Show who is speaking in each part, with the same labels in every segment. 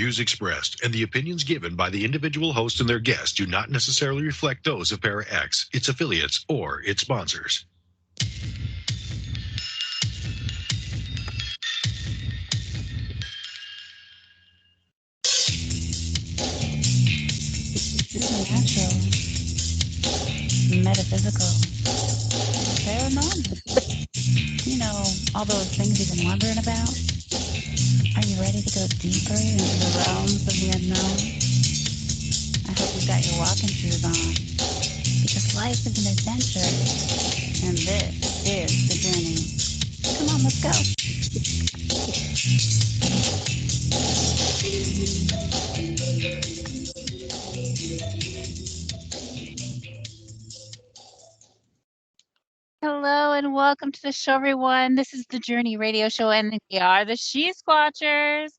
Speaker 1: views expressed and the opinions given by the individual host and their guests do not necessarily reflect those of Para X, its affiliates, or its sponsors.
Speaker 2: Supernatural, metaphysical, paranormal. You know, all those things you've been wondering about? Are you ready to go deeper into the realms of the unknown? I hope you've got your walking shoes on, because life is an adventure, and this is the journey. Come on, let's go. Hello and welcome to the show, everyone. This is the Journey Radio Show, and we are the She-Squatchers.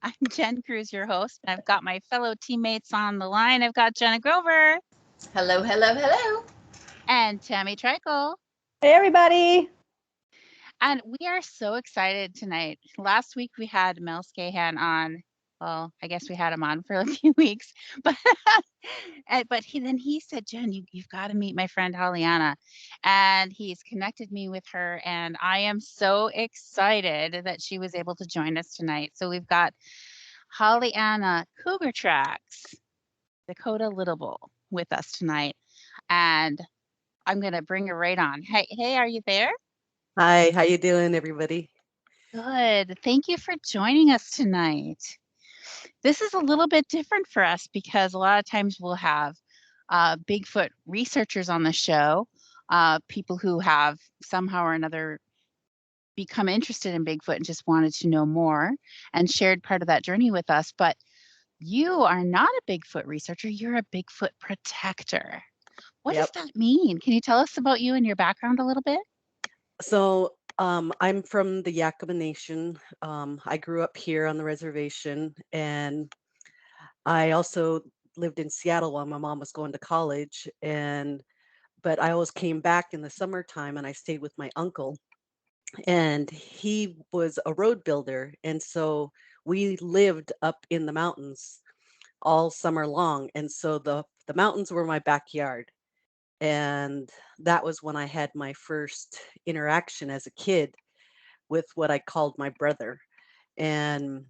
Speaker 2: I'm Jen Cruz, your host, and I've got my fellow teammates on the line. I've got Jenna Grover.
Speaker 3: Hello, hello, hello.
Speaker 2: And Tammy Trickle.
Speaker 4: Hey, everybody.
Speaker 2: And we are so excited tonight. Last week we had Mel Scahan on. Well, I guess we had him on for a few weeks, but he said, Jen, you've got to meet my friend HollyAnna, and he's connected me with her, and I am so excited that she was able to join us tonight. So we've got HollyAnna CougarTracks DeCoteau Littlebull with us tonight, and I'm gonna bring her right on. Hey, are you there?
Speaker 4: Hi, how you doing, everybody?
Speaker 2: Good. Thank you for joining us tonight. This is a little bit different for us because a lot of times we'll have Bigfoot researchers on the show, people who have somehow or another become interested in Bigfoot and just wanted to know more and shared part of that journey with us. But you are not a Bigfoot researcher, you're a Bigfoot protector. What does that mean? Can you tell us about you and your background a little bit?
Speaker 4: So I'm from the Yakama Nation. I grew up here on the reservation, and I also lived in Seattle while my mom was going to college. But I always came back in the summertime, and I stayed with my uncle. And he was a road builder, and so we lived up in the mountains all summer long. And so the mountains were my backyard. And that was when I had my first interaction as a kid with what I called my brother. And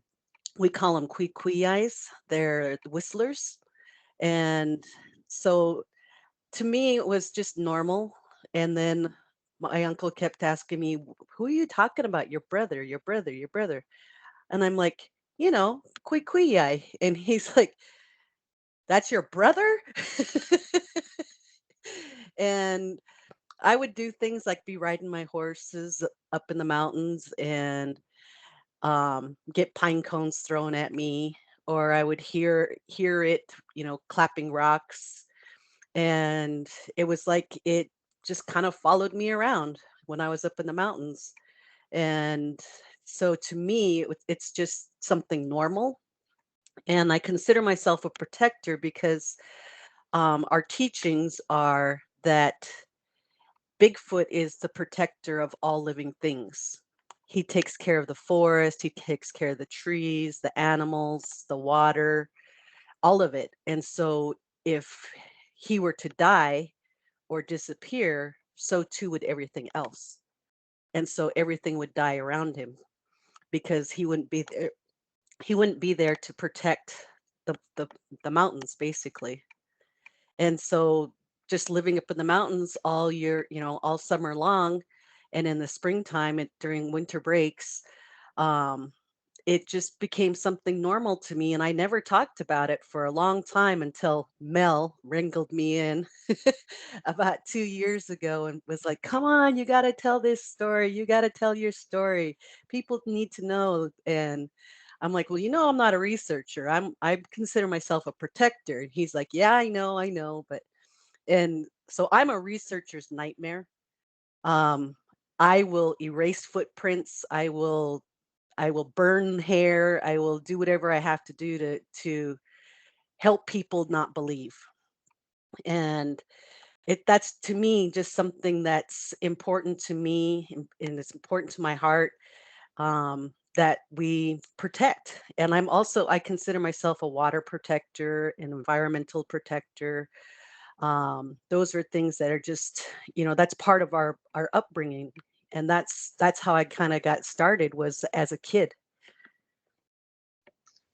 Speaker 4: we call them kui eyes. They're the whistlers. And so to me, it was just normal. And then my uncle kept asking me, who are you talking about? Your brother, your brother, your brother. And I'm like, kui eye. And he's like, that's your brother? And I would do things like be riding my horses up in the mountains and get pine cones thrown at me, or I would hear it, clapping rocks, and it was like it just kind of followed me around when I was up in the mountains. And so to me, it's just something normal, and I consider myself a protector because our teachings are that Bigfoot is the protector of all living things. He takes care of the forest, he takes care of the trees, the animals, the water, all of it. And so if he were to die or disappear, so too would everything else. And so everything would die around him because he wouldn't be there. He wouldn't be there to protect the mountains, basically. And so just living up in the mountains all year, all summer long, and in the springtime and during winter breaks, it just became something normal to me. And I never talked about it for a long time until Mel wrangled me in about 2 years ago and was like, come on, you got to tell this story. You got to tell your story. People need to know. And I'm like, well, I'm not a researcher. I consider myself a protector. And he's like, yeah, I know. And so I'm a researcher's nightmare. I will erase footprints. I will burn hair. I will do whatever I have to do to help people not believe. And that's to me just something that's important to me, and it's important to my heart. that we protect. And I consider myself a water protector, an environmental protector. Those are things that are just, that's part of our upbringing. And that's how I kind of got started, was as a kid.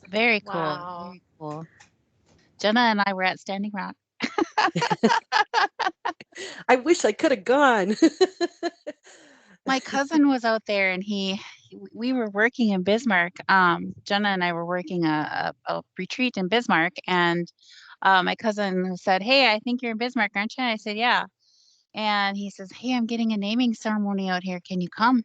Speaker 2: Very cool.
Speaker 3: Wow.
Speaker 2: Very cool. Jenna and I were at Standing Rock.
Speaker 4: I wish I could have gone.
Speaker 2: My cousin was out there, and we were working in Bismarck. Jenna and I were working a retreat in Bismarck, and my cousin said, "Hey, I think you're in Bismarck, aren't you?" And I said, "Yeah." And he says, "Hey, I'm getting a naming ceremony out here. Can you come?"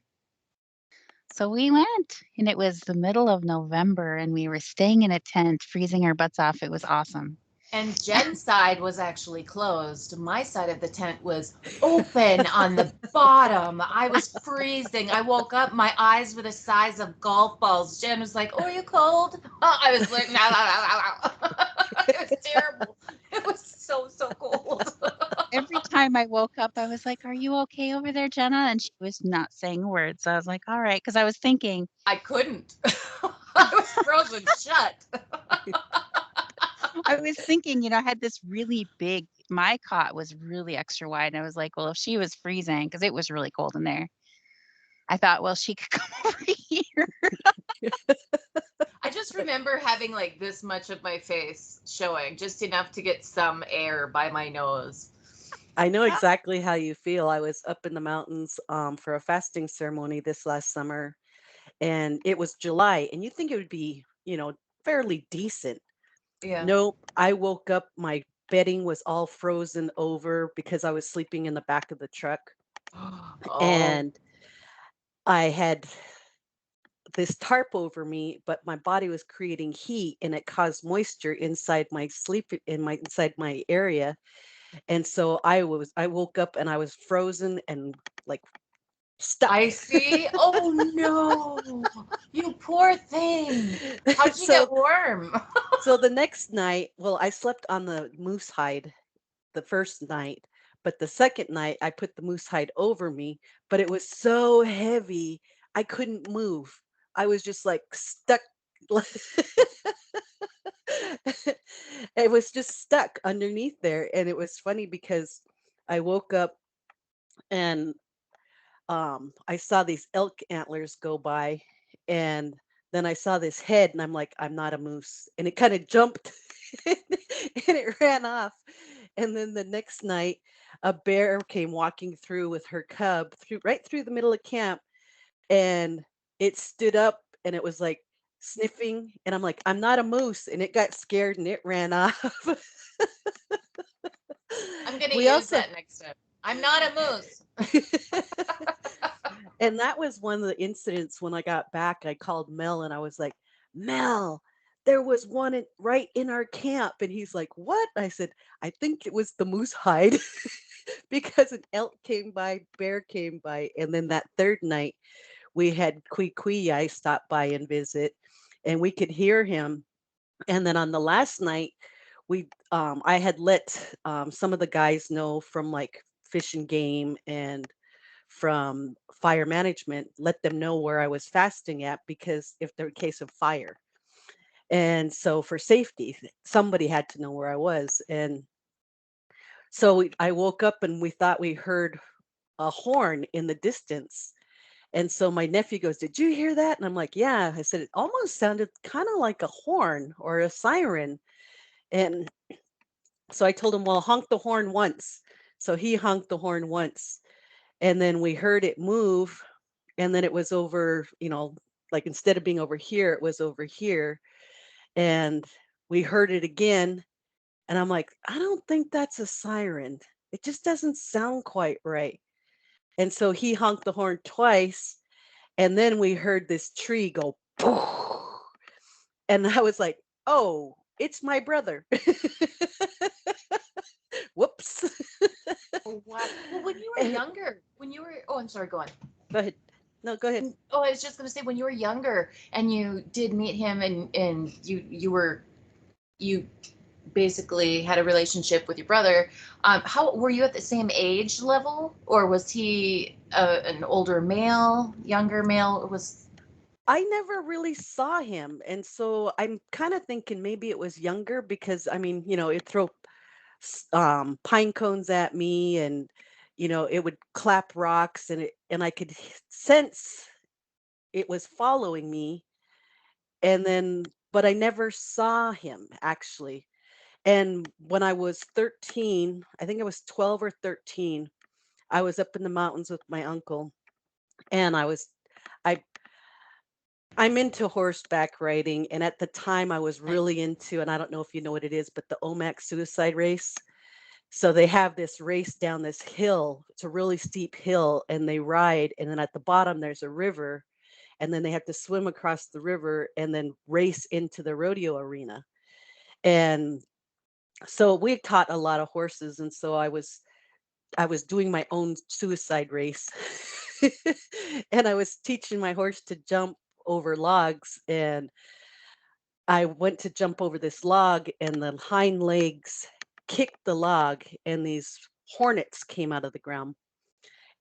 Speaker 2: So we went, and it was the middle of November, and we were staying in a tent, freezing our butts off. It was awesome.
Speaker 3: And Jen's side was actually closed. My side of the tent was open on the bottom. I was freezing. I woke up, my eyes were the size of golf balls. Jen was like, "Oh, are you cold?" I was like, no. It was terrible. It was so cold.
Speaker 2: Every time I woke up, I was like, "Are you okay over there, Jenna?" And she was not saying a word. So I was like, "All right," because I was thinking.
Speaker 3: I couldn't. I was frozen shut.
Speaker 2: I was thinking, I had this really big, my cot was really extra wide. And I was like, well, if she was freezing, because it was really cold in there, I thought, well, she could come over here.
Speaker 3: I just remember having like this much of my face showing, just enough to get some air by my nose.
Speaker 4: I know exactly how you feel. I was up in the mountains for a fasting ceremony this last summer, and it was July, and you think it would be, fairly decent.
Speaker 3: Yeah.
Speaker 4: Nope. I woke up, my bedding was all frozen over because I was sleeping in the back of the truck,
Speaker 3: Oh.
Speaker 4: and I had this tarp over me, but my body was creating heat, and it caused moisture inside my inside my area. And so I woke up and I was frozen and like stuck.
Speaker 3: I see. Oh no, you poor thing. How'd you get warm?
Speaker 4: So the next night, well, I slept on the moose hide the first night, but the second night I put the moose hide over me, but it was so heavy I couldn't move. I was just like stuck. It was just stuck underneath there. And it was funny because I woke up and I saw these elk antlers go by, and then I saw this head, and I'm like, I'm not a moose. And it kind of jumped and it ran off. And then the next night, a bear came walking through with her cub right through the middle of camp, and it stood up and it was like sniffing, and I'm like, I'm not a moose, and it got scared and it ran off.
Speaker 3: I'm gonna use that next time. I'm not a moose.
Speaker 4: And that was one of the incidents. When I got back, I called Mel and I was like, "Mel, there was one right in our camp." And he's like, "What?" I said, "I think it was the moose hide." Because an elk came by, bear came by, and then that third night we had Kui stop by and visit, and we could hear him. And then on the last night, I had let some of the guys know from like Fish and Game and from fire management, let them know where I was fasting at, because if there were a case of fire. And so for safety, somebody had to know where I was. And so I woke up and we thought we heard a horn in the distance. And so my nephew goes, "Did you hear that?" And I'm like, "Yeah." I said, "It almost sounded kind of like a horn or a siren." And so I told him, "Well, honk the horn once." So he honked the horn once. And then we heard it move. And then it was over, like instead of being over here, it was over here. And we heard it again. And I'm like, I don't think that's a siren. It just doesn't sound quite right. And so he honked the horn twice. And then we heard this tree go, "Poof." And I was like, "Oh, it's my brother." Whoops.
Speaker 3: Oh, wow. Well, when you were younger, oh, I'm sorry, go on.
Speaker 4: Go ahead. No, go ahead.
Speaker 3: Oh, I was just going to say, when you were younger and you did meet him, and you basically had a relationship with your brother, how were you at the same age level, or was he an older male, younger male?
Speaker 4: I never really saw him, and so I'm kind of thinking maybe it was younger because I mean, it'd throw pine cones at me, and it would clap rocks, and I could sense it was following me, and then but I never saw him actually. And when I was 13, I think I was 12 or 13, I was up in the mountains with my uncle, and I I'm into horseback riding, and at the time I was
Speaker 2: Right.
Speaker 4: really into, and I don't know if you know what it is, but the Omak suicide race. So they have this race down this hill. It's a really steep hill, and they ride, and then at the bottom there's a river, and then they have to swim across the river and then race into the rodeo arena. And so we taught a lot of horses, and so I was doing my own suicide race. And I was teaching my horse to jump over logs, and I went to jump over this log, and the hind legs kicked the log, and these hornets came out of the ground.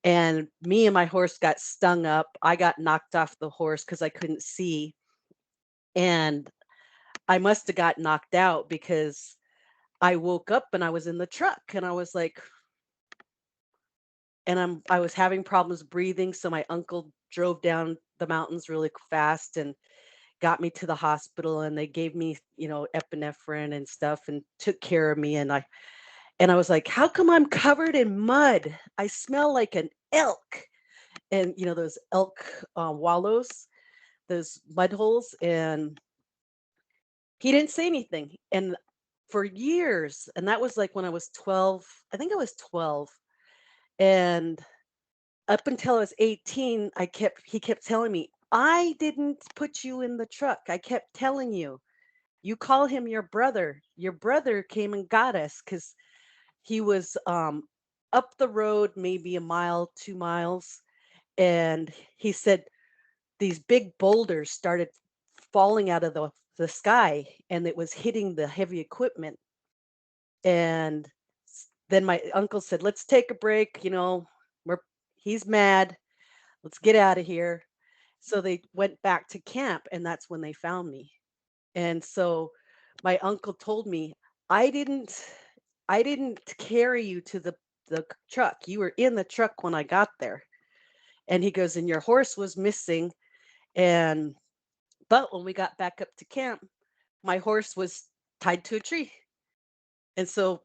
Speaker 4: And me and my horse got stung up. I got knocked off the horse because I couldn't see. And I must have got knocked out because I woke up and I was in the truck, and I was like, and I was having problems breathing. So my uncle drove down the mountains really fast and got me to the hospital, and they gave me, epinephrine and stuff and took care of me. And I was like, how come I'm covered in mud? I smell like an elk. And those elk wallows, those mud holes. And he didn't say anything. And for years, and that was like when I was 12, I think I was 12. And up until I was 18, he kept telling me, I didn't put you in the truck. I kept telling you, you call him your brother. Your brother came and got us because he was up the road, maybe a mile, 2 miles. And he said these big boulders started falling out of the sky, and it was hitting the heavy equipment. And then my uncle said, let's take a break. We're he's mad. Let's get out of here. So they went back to camp, and that's when they found me. And so my uncle told me, I didn't I didn't carry you to the truck. You were in the truck when I got there. And he goes, and your horse was missing. And but when we got back up to camp, my horse was tied to a tree. And so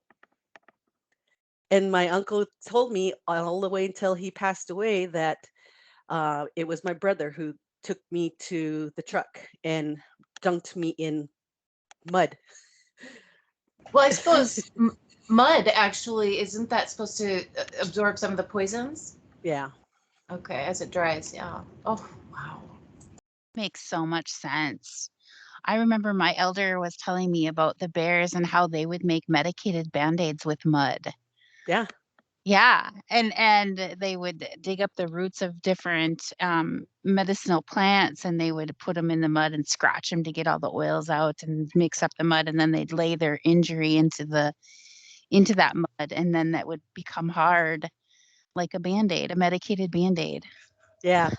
Speaker 4: and my uncle told me all the way until he passed away that it was my brother who took me to the truck and dunked me in mud.
Speaker 3: Well, I suppose mud actually isn't that supposed to absorb some of the poisons?
Speaker 4: Yeah.
Speaker 3: Okay, as it dries, yeah. Oh, wow.
Speaker 2: Makes so much sense. I remember my elder was telling me about the bears and how they would make medicated Band-Aids with mud.
Speaker 4: Yeah.
Speaker 2: Yeah, and they would dig up the roots of different, medicinal plants, and they would put them in the mud and scratch them to get all the oils out and mix up the mud, and then they'd lay their injury into that mud, and then that would become hard like a Band-Aid, a medicated Band-Aid.
Speaker 4: Yeah.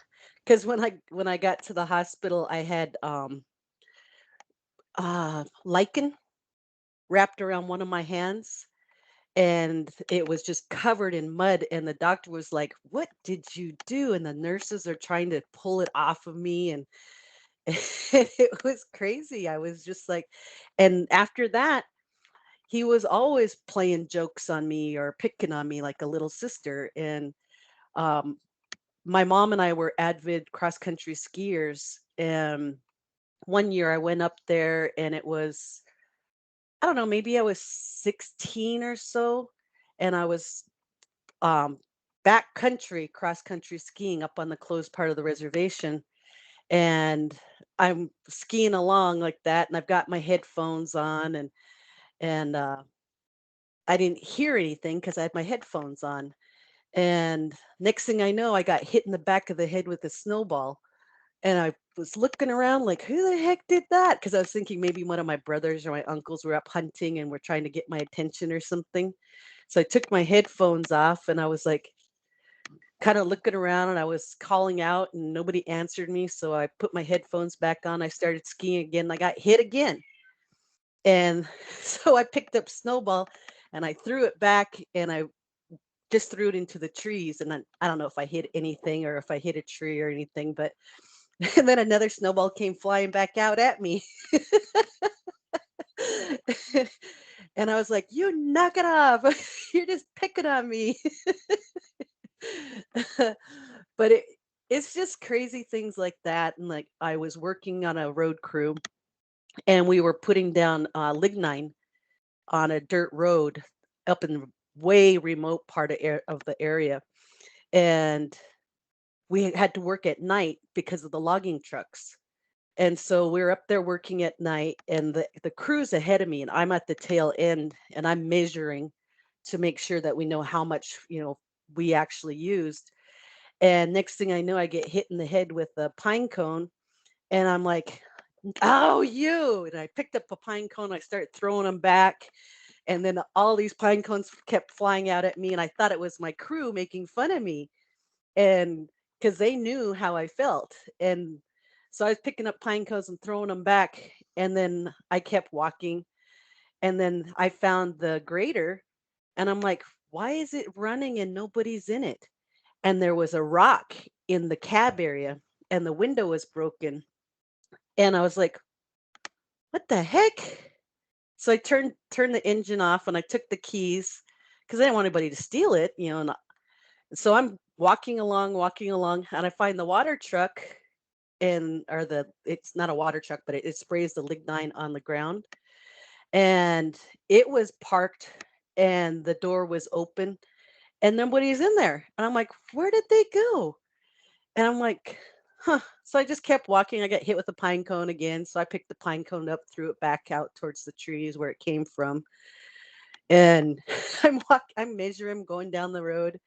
Speaker 4: Because when I got to the hospital, I had lichen wrapped around one of my hands, and it was just covered in mud, and the doctor was like, what did you do? And the nurses are trying to pull it off of me, and it was crazy. I was just like, and after that, he was always playing jokes on me or picking on me like a little sister. And um, my mom and I were avid cross country skiers. And one year I went up there, and it was, I don't know, maybe I was 16 or so. And I was um, back country, cross country skiing up on the closed part of the reservation. And I'm skiing along like that. And I've got my headphones on, and I didn't hear anything because I had my headphones on. And next thing I know, I got hit in the back of the head with a snowball. And I was looking around like, who the heck did that? Because I was thinking maybe one of my brothers or my uncles were up hunting and were trying to get my attention or something. So I took my headphones off, and I was like, kind of looking around, and I was calling out and nobody answered me. So I put my headphones back on. I started skiing again. I got hit again. And so I picked up Snowball and I threw it back, and I just threw it into the trees. And I don't know if I hit anything or if I hit a tree or anything, but and then another snowball came flying back out at me. And I was like, "You knock it off. You're just picking on me." But it's just crazy things like that. And like I was working on a road crew, and we were putting down lignine on a dirt road up in the way remote part of the area. And we had to work at night because of the logging trucks. And so we're up there working at night, and the crew's ahead of me, and I'm at the tail end, and I'm measuring to make sure that we know how much, we actually used. And next thing I know, I get hit in the head with a pine cone, and I'm like, "Oh, you!" And I picked up a pine cone, I started throwing them back, and then all these pine cones kept flying out at me, and I thought it was my crew making fun of me, and because they knew how I felt. And so I was picking up pine cones and throwing them back, and then I kept walking, and then I found the grader, and I'm like, "Why is it running and nobody's in it?" And there was a rock in the cab area, and the window was broken, and I was like, "What the heck?" So I turned the engine off, and I took the keys because I didn't want anybody to steal it, and so I'm walking along, and I find the water truck, it's not a water truck, but it sprays the lignine on the ground. And it was parked, and the door was open, and nobody's in there. And I'm like, "Where did they go?" And I'm like, "Huh." So I just kept walking. I got hit with a pine cone again. So I picked the pine cone up, threw it back out towards the trees where it came from. And I'm measuring, going down the road.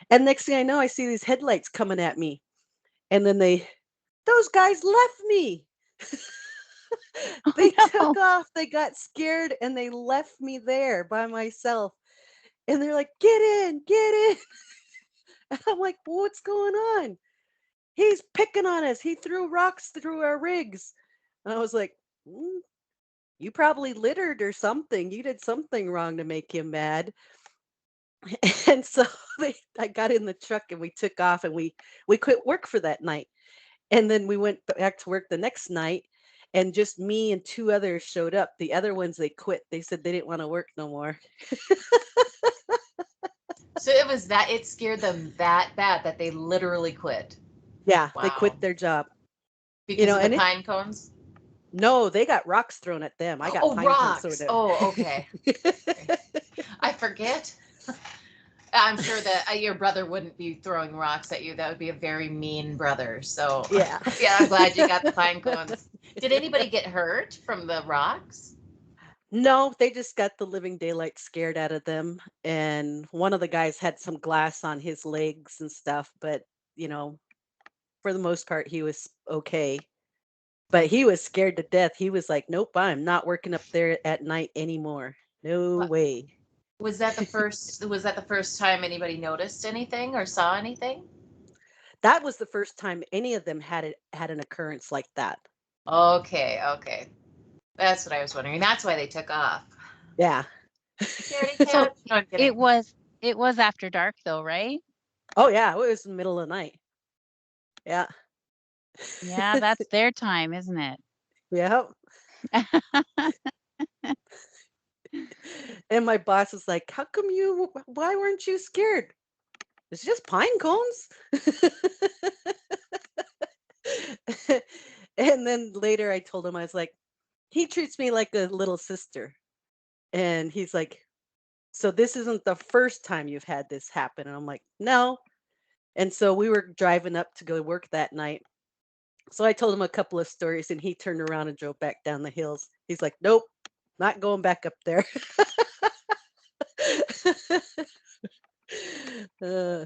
Speaker 4: And next thing I know, I see these headlights coming at me. And then those guys left me.
Speaker 2: Oh,
Speaker 4: They
Speaker 2: no.
Speaker 4: took off. They got scared, and they left me there by myself. And they're like, "Get in, get in." And I'm like, "What's going on?" "He's picking on us. He threw rocks through our rigs." And I was like, "You probably littered or something. You did something wrong to make him mad." And so I got in the truck, and we took off, and we quit work for that night. And then we went back to work the next night, and just me and two others showed up. The other ones, they quit. They said they didn't want to work no more.
Speaker 3: So it scared them that bad that they literally quit.
Speaker 4: Yeah, they
Speaker 3: Wow.
Speaker 4: quit their job.
Speaker 3: Because of the
Speaker 4: And
Speaker 3: pine cones?
Speaker 4: no, they got rocks thrown at them. I got
Speaker 3: Oh,
Speaker 4: pine cones thrown
Speaker 3: rocks.
Speaker 4: at
Speaker 3: Oh, okay. I forget. I'm sure that your brother wouldn't be throwing rocks at you. That would be a very mean brother. So,
Speaker 4: Yeah.
Speaker 3: yeah, I'm glad you got the pine cones. Did anybody get hurt from the rocks?
Speaker 4: No, they just got the living daylight scared out of them. And one of the guys had some glass on his legs and stuff, but you know, for the most part, he was okay. But he was scared to death. He was like, "Nope, I'm not working up there at night anymore. No
Speaker 3: But
Speaker 4: way."
Speaker 3: was that the first time anybody noticed anything or saw anything?
Speaker 4: That was the first time any of them had an occurrence like that.
Speaker 3: Okay, okay. That's what I was wondering. That's why they took off.
Speaker 4: Yeah.
Speaker 3: Scaredy
Speaker 2: So
Speaker 3: cat. No, I'm
Speaker 2: it
Speaker 3: kidding.
Speaker 2: was it was after dark though, right?
Speaker 4: Oh yeah, it was in the middle of the night. Yeah.
Speaker 2: Yeah, that's their time, isn't it?
Speaker 4: Yeah. And my boss was like, why weren't you scared? It's just pine cones. And then later I told him, I was like, he treats me like a little sister. And he's like, "So this isn't the first time you've had this happen?" And I'm like, "No." And so we were driving up to go work that night. So I told him a couple of stories, and he turned around and drove back down the hills. He's like, "Nope, not going back up there." Uh,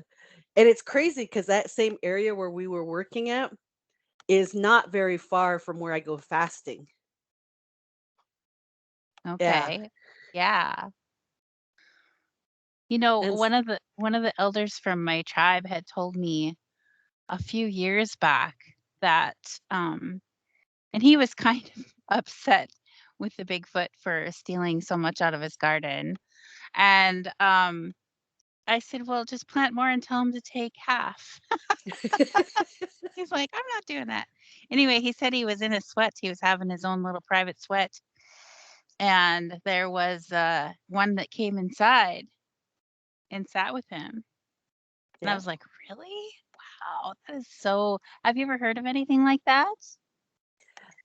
Speaker 4: and it's crazy because that same area where we were working at is not very far from where I go fasting. Yeah.
Speaker 2: Okay. Yeah. You know,
Speaker 4: And
Speaker 2: one of the elders from my tribe had told me a few years back that and he was kind of upset with the Bigfoot for stealing so much out of his garden. And I said, "Well, just plant more and tell him to take half." He's like, "I'm not doing that." Anyway, he said he was in his sweat. He was having his own little private sweat, and there was one that came inside and sat with him. And I
Speaker 4: yeah.
Speaker 2: was like, "Really? Wow, that is so." Have you ever heard of anything like that?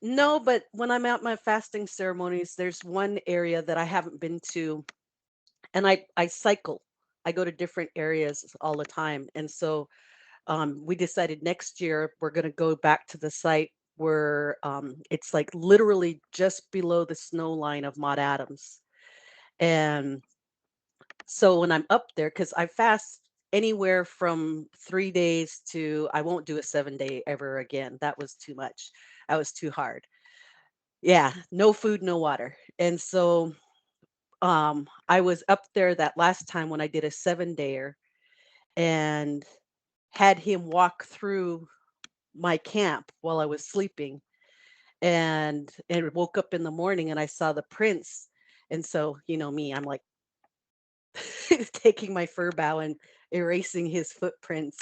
Speaker 4: No, but when I'm at my fasting ceremonies, there's one area that I haven't been to, and I cycle. I go to different areas all the time, and so we decided next year we're going to go back to the site where it's like literally just below the snow line of Mount Adams. And so when I'm up there, because I fast anywhere from 3 days to I won't do a 7 day ever again. That was too much. That was too hard. Yeah, no food, no water. And so I was up there that last time when I did a 7 dayer and had him walk through my camp while I was sleeping, and woke up in the morning and I saw the prints. And so, you know me, I'm like taking my fur bow and erasing his footprints.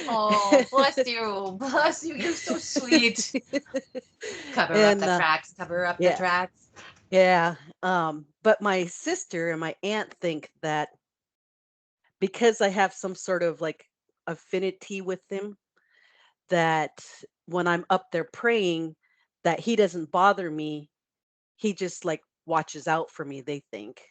Speaker 3: Oh, bless you. Bless you. You're so sweet. Cover up
Speaker 4: and
Speaker 3: the tracks. Cover up the
Speaker 4: yeah,
Speaker 3: tracks.
Speaker 4: yeah. But my sister and my aunt think that because I have some sort of like affinity with him, that when I'm up there praying, that he doesn't bother me. He just like watches out for me, they think.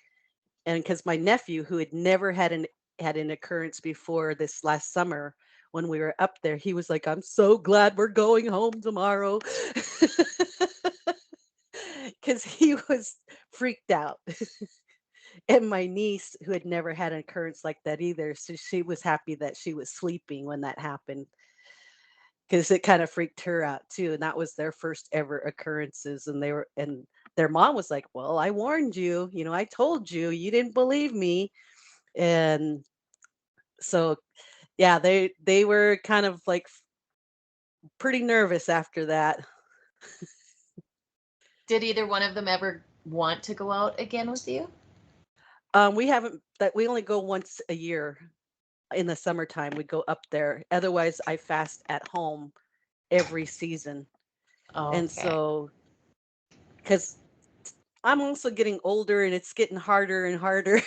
Speaker 4: And because my nephew, who had never had an occurrence before this last summer when we were up there, he was like, "I'm so glad we're going home tomorrow," because he was freaked out. And my niece, who had never had an occurrence like that either, so she was happy that she was sleeping when that happened, because it kind of freaked her out too. And that was their first ever occurrences. And their mom was like, "Well, I warned you, I told you, you didn't believe me." And so, yeah, they were kind of like pretty nervous after that.
Speaker 3: Did either one of them ever want to go out again with you?
Speaker 4: We haven't that we only go once a year in the summertime. We go up there. Otherwise, I fast at home every season. And
Speaker 3: Okay.
Speaker 4: so, because I'm also getting older and it's getting harder and harder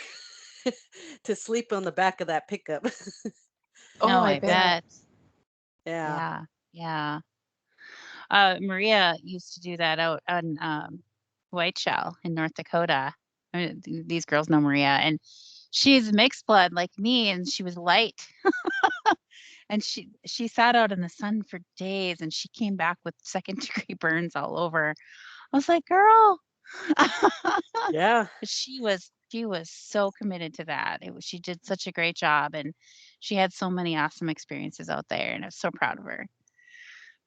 Speaker 4: to sleep on the back of that pickup.
Speaker 3: Oh,
Speaker 2: No,
Speaker 3: I
Speaker 2: I
Speaker 3: bet.
Speaker 2: bet.
Speaker 4: Yeah.
Speaker 2: Yeah, yeah. Maria used to do that out on White Shell in North Dakota. I mean, these girls know Maria, and she's mixed blood like me, and she was light. And she sat out in the sun for days, and she came back with second degree burns all over. I was like, "Girl."
Speaker 4: Yeah.
Speaker 2: But she was so committed to that. She did such a great job, and she had so many awesome experiences out there, and I was so proud of her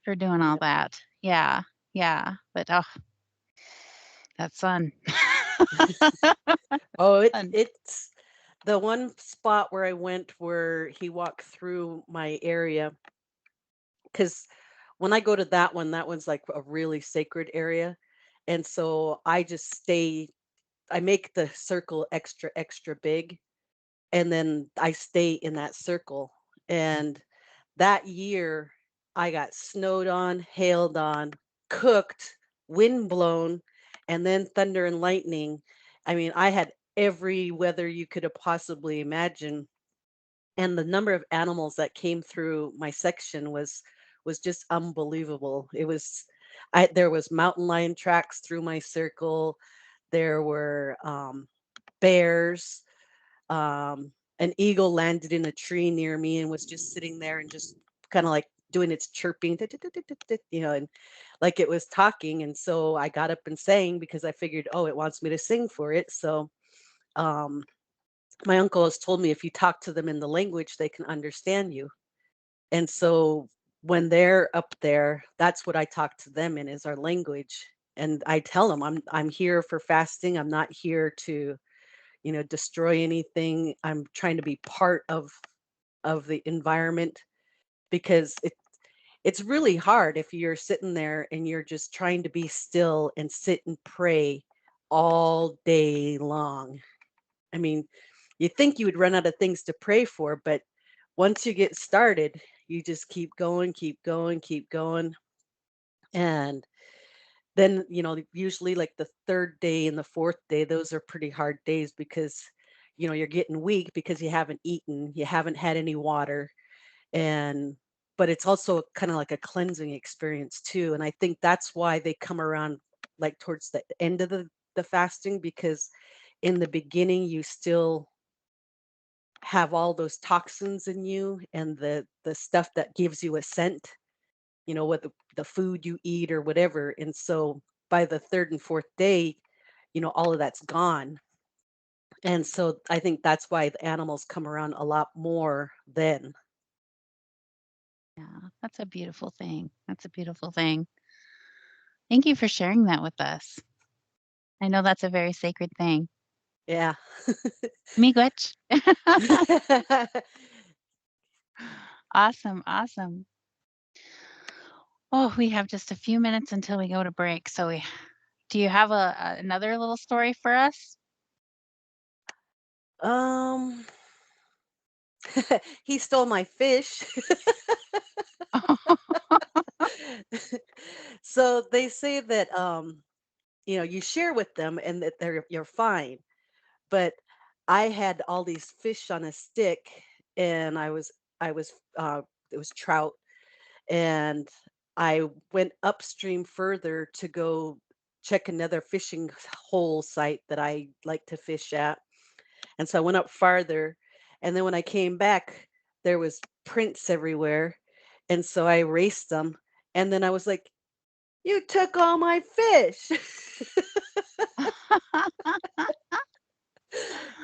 Speaker 2: for doing all
Speaker 4: Yeah.
Speaker 2: that. Yeah, yeah. But oh, that's fun.
Speaker 4: Oh,
Speaker 2: Fun.
Speaker 4: it's the one spot where I went where he walked through my area. Because when I go to that one's like a really sacred area. And so I make the circle extra, extra big. And then I stay in that circle. And that year, I got snowed on, hailed on, cooked, wind blown, and then thunder and lightning. I mean, I had every weather you could have possibly imagine. And the number of animals that came through my section was just unbelievable. There was mountain lion tracks through my circle. There were bears. An eagle landed in a tree near me and was just sitting there and just kind of like doing its chirping, and like it was talking. And so I got up and sang because I figured, oh, it wants me to sing for it. So um, my uncle has told me if you talk to them in the language, they can understand you. And so when they're up there, that's what I talk to them in, is our language. And I tell them I'm here for fasting. I'm not here to destroy anything. I'm trying to be part of the environment, because it's really hard if you're sitting there and you're just trying to be still and sit and pray all day long. I mean, you think you would run out of things to pray for, but once you get started, you just keep going, keep going, keep going. And then, usually like the third day and the fourth day, those are pretty hard days, because, you're getting weak because you haven't eaten, you haven't had any water. And but it's also kind of like a cleansing experience too. And I think that's why they come around like towards the end of the fasting, because in the beginning you still have all those toxins in you, and the stuff that gives you a scent, what the food you eat or whatever. And so by the third and fourth day, all of that's gone. And so I think that's why the animals come around a lot more then.
Speaker 2: Yeah, that's a beautiful thing. That's a beautiful thing. Thank you for sharing that with us. I know that's a very sacred thing.
Speaker 4: Yeah.
Speaker 2: Miigwech. Awesome, awesome. Oh, we have just a few minutes until we go to break. So do you have another little story for us?
Speaker 4: He stole my fish. So they say that you share with them and that you're fine. But I had all these fish on a stick, and I was it was trout, and I went upstream further to go check another fishing hole site that I like to fish at. And so I went up farther, and then when I came back, there was prints everywhere. And so I raced them, and then I was like, "You took all my fish."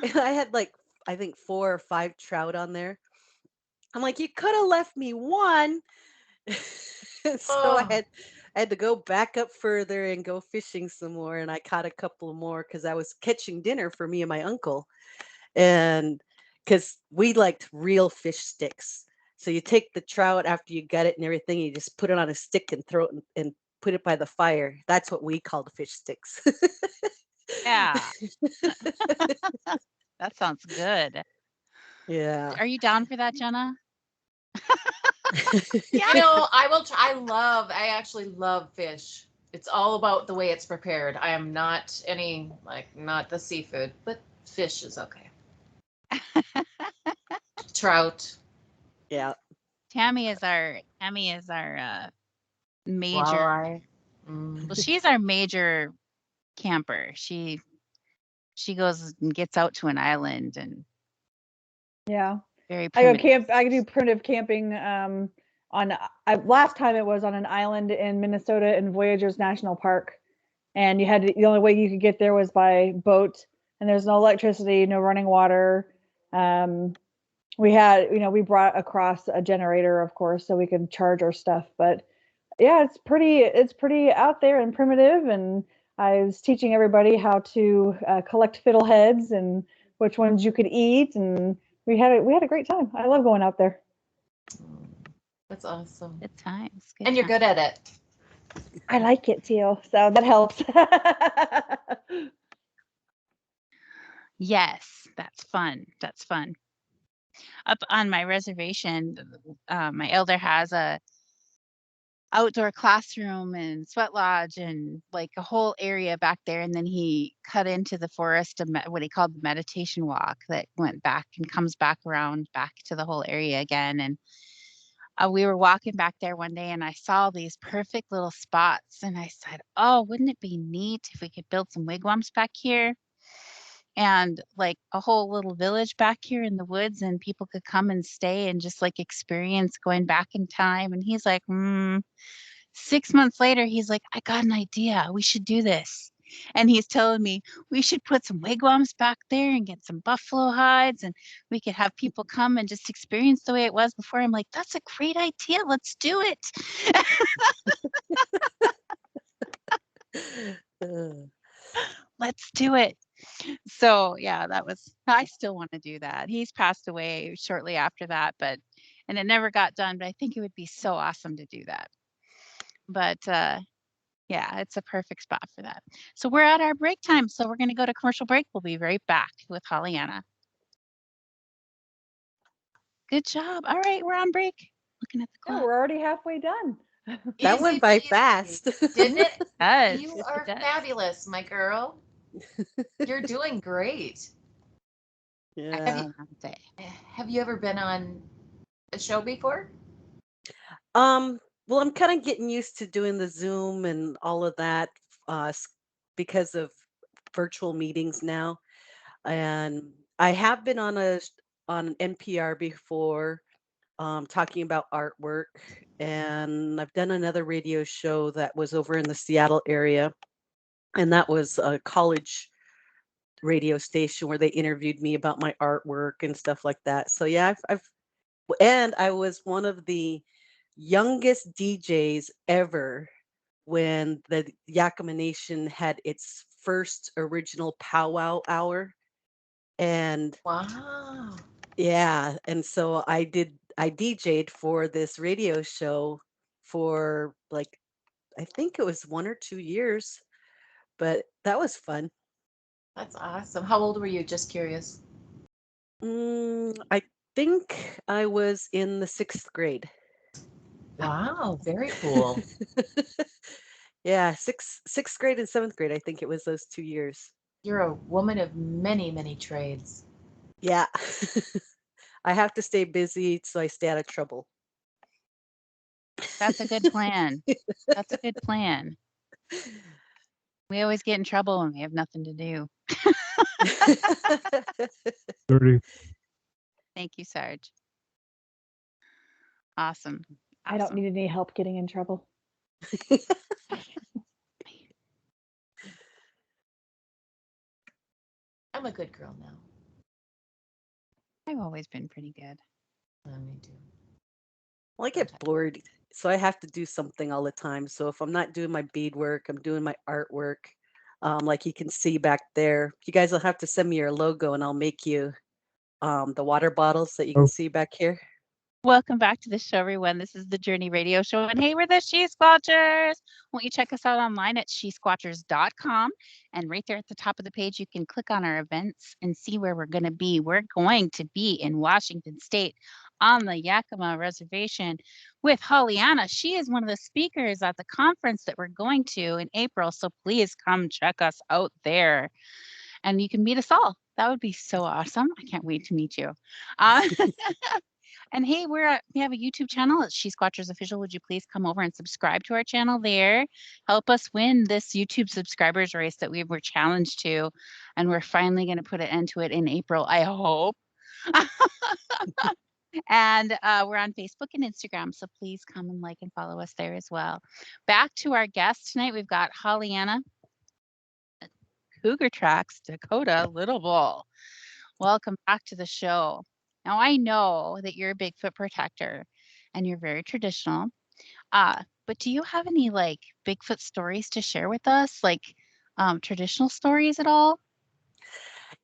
Speaker 4: And I had like, I think 4 or 5 trout on there. I'm like, "You could have left me one." So I
Speaker 3: Oh,
Speaker 4: had to go back up further and go fishing some more, and I caught a couple more because I was catching dinner for me and my uncle. And because we liked real fish sticks. So you take the trout after you gut it and everything, you just put it on a stick and throw it and put it by the fire. That's what we call the fish sticks.
Speaker 2: Yeah, that sounds good.
Speaker 4: Yeah.
Speaker 2: Are you down for that, Jenna? Yeah.
Speaker 3: I will try. I actually love fish. It's all about the way it's prepared. I am not not the seafood, but fish is okay. Trout,
Speaker 4: Yeah.
Speaker 2: Tammy is our major.
Speaker 3: walleye.
Speaker 2: Well, she's our major camper. She goes and gets out to an island and
Speaker 5: Yeah.
Speaker 2: very
Speaker 5: I go
Speaker 2: primitive.
Speaker 5: camp. I do primitive camping. Last time it was on an island in Minnesota in Voyageurs National Park, and the only way you could get there was by boat, and there's no electricity, no running water. We brought across a generator, of course, so we could charge our stuff. But yeah, it's pretty out there and primitive. And I was teaching everybody how to collect fiddleheads and which ones you could eat, and we had a great time. I love going out there.
Speaker 3: That's awesome.
Speaker 2: Good times.
Speaker 3: And you're good at it.
Speaker 5: I like it too, so that helps.
Speaker 2: Yes, that's fun. That's fun. Up on my reservation, my elder has a outdoor classroom and sweat lodge and like a whole area back there. And then he cut into the forest what he called the meditation walk that went back and comes back around back to the whole area again. And we were walking back there one day and I saw these perfect little spots and I said, oh, wouldn't it be neat if we could build some wigwams back here? And like a whole little village back here in the woods, and people could come and stay and just like experience going back in time. And he's like, 6 months later, he's like, I got an idea. We should do this. And he's telling me we should put some wigwams back there and get some buffalo hides, and we could have people come and just experience the way it was before. I'm like, that's a great idea. Let's do it. Let's do it. So yeah, I still want to do that. He's passed away shortly after that, and it never got done, but I think it would be so awesome to do that. But yeah, it's a perfect spot for that. So we're at our break time. So we're going to go to commercial break. We'll be right back with HollyAnna. Good job. All right, we're on break. Looking at the
Speaker 5: Yeah,
Speaker 2: clock.
Speaker 5: we're already halfway done.
Speaker 4: That went by
Speaker 3: peasy,
Speaker 4: fast.
Speaker 3: didn't it?
Speaker 2: Yes,
Speaker 3: You
Speaker 2: it
Speaker 3: are
Speaker 2: does.
Speaker 3: fabulous, my girl. You're doing great.
Speaker 4: Yeah.
Speaker 3: Have you ever been on a show before?
Speaker 4: Well, I'm kind of getting used to doing the Zoom and all of that because of virtual meetings now. And I have been on NPR before, talking about artwork, and I've done another radio show that was over in the Seattle area, and that was a college radio station where they interviewed me about my artwork and stuff like that. So yeah, and I was one of the youngest DJs ever when the Yakama Nation had its first original powwow hour. And
Speaker 3: Wow.
Speaker 4: yeah, and so I DJ'd for this radio show for like, I think it was 1 or 2 years, but that was fun.
Speaker 3: That's awesome. How old were you? Just curious.
Speaker 4: I think I was in the 6th grade.
Speaker 3: Wow, very cool.
Speaker 4: Yeah, sixth grade and 7th grade. I think it was those 2 years.
Speaker 3: You're a woman of many, many trades.
Speaker 4: Yeah. I have to stay busy so I stay out of trouble.
Speaker 2: That's a good plan. That's a good plan. We always get in trouble when we have nothing to do.
Speaker 6: 30.
Speaker 2: Thank you, Sarge. Awesome.
Speaker 5: I don't need any help getting in trouble.
Speaker 3: I'm a good girl now.
Speaker 2: I've always been pretty good.
Speaker 3: Me too.
Speaker 4: Well, I get bored, so I have to do something all the time. So if I'm not doing my beadwork, I'm doing my artwork. Like you can see back there. You guys will have to send me your logo, and I'll make you the water bottles that you can see back here.
Speaker 2: Welcome back to the show, everyone. This is the Journey Radio Show, and hey, we're the She-Squatchers. Won't you check us out online at She-Squatchers.com? And right there at the top of the page, you can click on our events and see where we're going to be. We're going to be in Washington State on the Yakama Reservation with HollyAnna. She is one of the speakers at the conference that we're going to in April, so please come check us out there. And you can meet us all. That would be so awesome. I can't wait to meet you. And hey, we have a YouTube channel. It's She-Squatchers Official. Would you please come over and subscribe to our channel there? Help us win this YouTube subscribers race that we were challenged to. And we're finally going to put an end to it in April, I hope. And we're on Facebook and Instagram. So please come and like and follow us there as well. Back to our guest tonight. We've got HollyAnna CougarTracks DeCoteau Littlebull. Welcome back to the show. Now, I know that you're a Bigfoot protector and you're very traditional, but do you have any like Bigfoot stories to share with us, like traditional stories at all?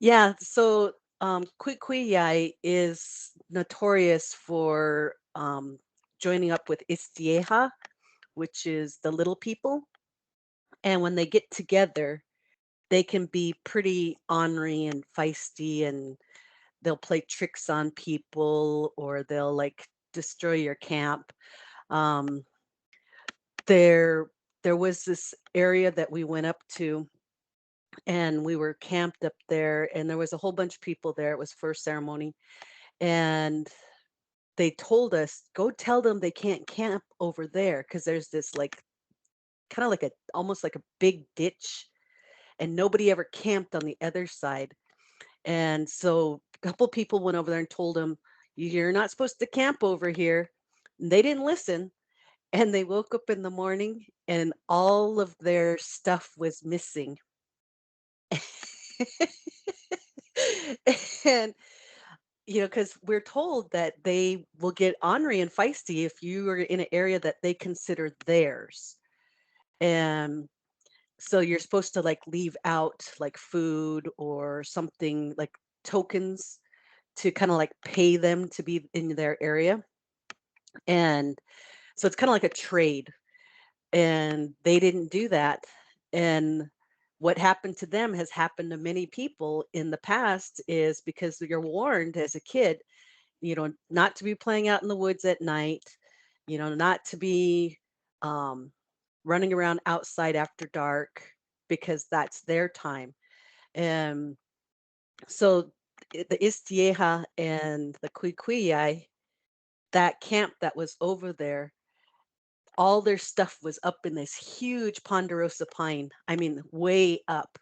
Speaker 4: Yeah, so Quiquiyai is notorious for joining up with Istieha, which is the little people. And when they get together, they can be pretty ornery and feisty, and they'll play tricks on people, or they'll like destroy your camp. Um, there was this area that we went up to, and we were camped up there, and there was a whole bunch of people there. It was first ceremony, and they told us, go tell them they can't camp over there because there's this like kind of like almost like a big ditch, and nobody ever camped on the other side. And so a couple people went over there and told them, you're not supposed to camp over here. And they didn't listen. And they woke up in the morning and all of their stuff was missing. And, because we're told that they will get ornery and feisty if you are in an area that they consider theirs. And So you're supposed to like leave out like food or something like tokens to kind of like pay them to be in their area. And so it's kind of like a trade. And they didn't do that. And what happened to them has happened to many people in the past is because you're warned as a kid, not to be playing out in the woods at night, not to be um, running around outside after dark because that's their time. And so the Istieha and the Quiquiyai, that camp that was over there, all their stuff was up in this huge ponderosa pine. I mean, way up.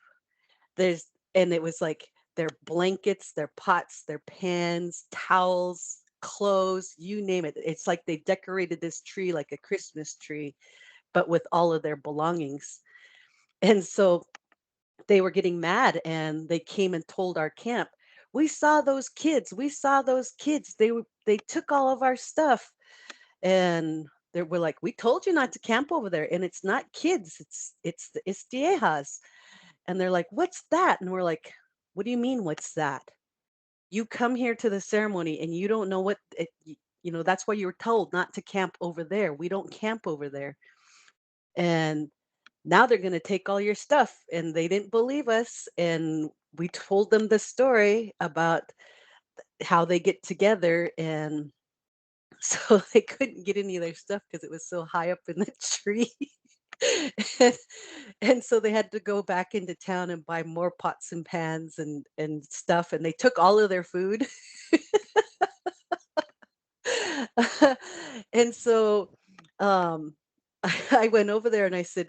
Speaker 4: There's and it was like their blankets, their pots, their pans, towels, clothes, you name it. It's like they decorated this tree like a Christmas tree, but with all of their belongings. And so they were getting mad and they came and told our camp, "We saw those kids. We saw those kids. They took all of our stuff." And they were like, "We told you not to camp over there, and it's not kids. It's the Istiehas." And they're like, "What's that?" And we're like, "What do you mean, what's that? You come here to the ceremony and you don't know what that's why you were told not to camp over there. We don't camp over there." And now they're going to take all your stuff. And they didn't believe us. And we told them the story about how they get together. And so they couldn't get any of their stuff because it was so high up in the tree. and, and so they had to go back into town and buy more pots and pans and stuff. And they took all of their food. And so um, I went over there and I said,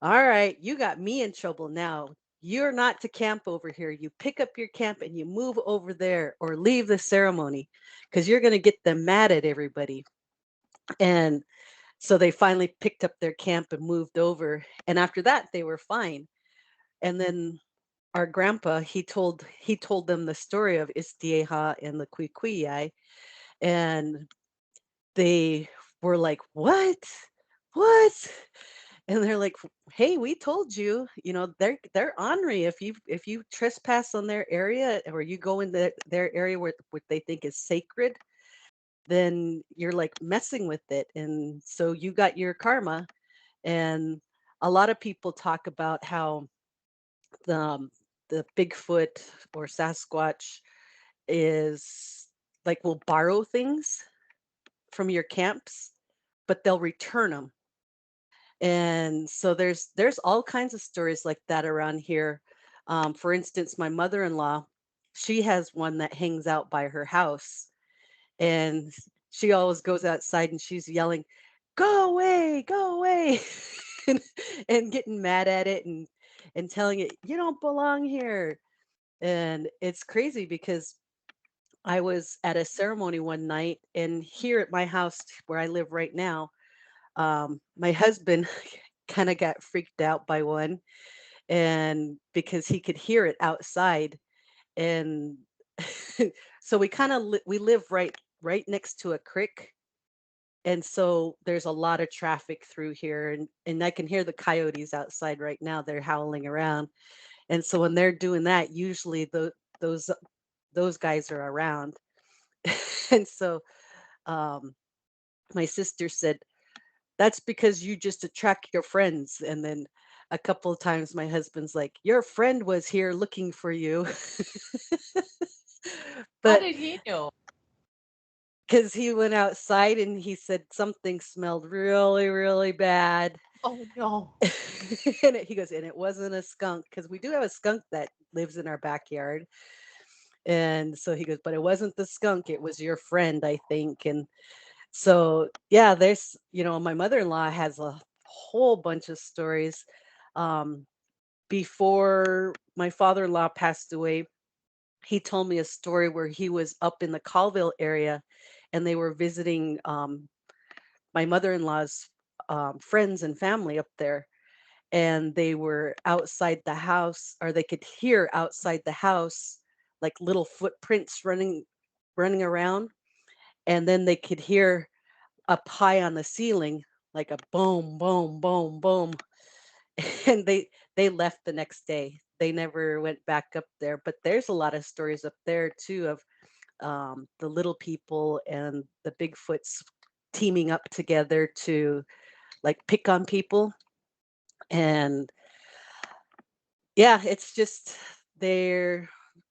Speaker 4: "All right, you got me in trouble now. You're not to camp over here. You pick up your camp and you move over there or leave the ceremony because you're going to get them mad at everybody." And so they finally picked up their camp and moved over. And after that, they were fine. And then our grandpa, he told them the story of Istieha and the Quiquiyai. And they were like, "What? What?" And they're like, "Hey, we told you, they're ornery. If you trespass on their area or you go in their area where what they think is sacred, then you're like messing with it. And so you got your karma." And a lot of people talk about how the the Bigfoot or Sasquatch is like will borrow things from your camps, but they'll return them. And so there's all kinds of stories like that around here. For instance, my mother-in-law, she has one that hangs out by her house, and she always goes outside and she's yelling, go away," and, and getting mad at it and telling it, "You don't belong here." And it's crazy because I was at a ceremony one night, and here at my house where I live right now, my husband kind of got freaked out by one, and because he could hear it outside. And so we live right next to a creek, and so there's a lot of traffic through here, and I can hear the coyotes outside right now. They're howling around. And so when they're doing that, usually those those guys are around. And so um my sister said, "That's because you just attract your friends." And then a couple of times my husband's like, "Your friend was here looking for you."
Speaker 3: How
Speaker 4: But
Speaker 3: did he know?
Speaker 4: because he went outside and he said something smelled really, really bad.
Speaker 3: Oh no.
Speaker 4: And he goes, and it wasn't a skunk, because we do have a skunk that lives in our backyard. And so he goes, "But it wasn't the skunk, it was your friend, I think." And so, yeah, my mother-in-law has a whole bunch of stories. Um, Before my father-in-law passed away, he told me a story where he was up in the Colville area and they were visiting my mother-in-law's friends and family up there. And they were outside the house, or they could hear outside the house like little footprints running around. And then they could hear up high on the ceiling like a boom, boom, boom, boom. and they left the next day. They never went back up there. But there's a lot of stories up there too of the little people and the Bigfoots teaming up together to like pick on people. And yeah, it's just they're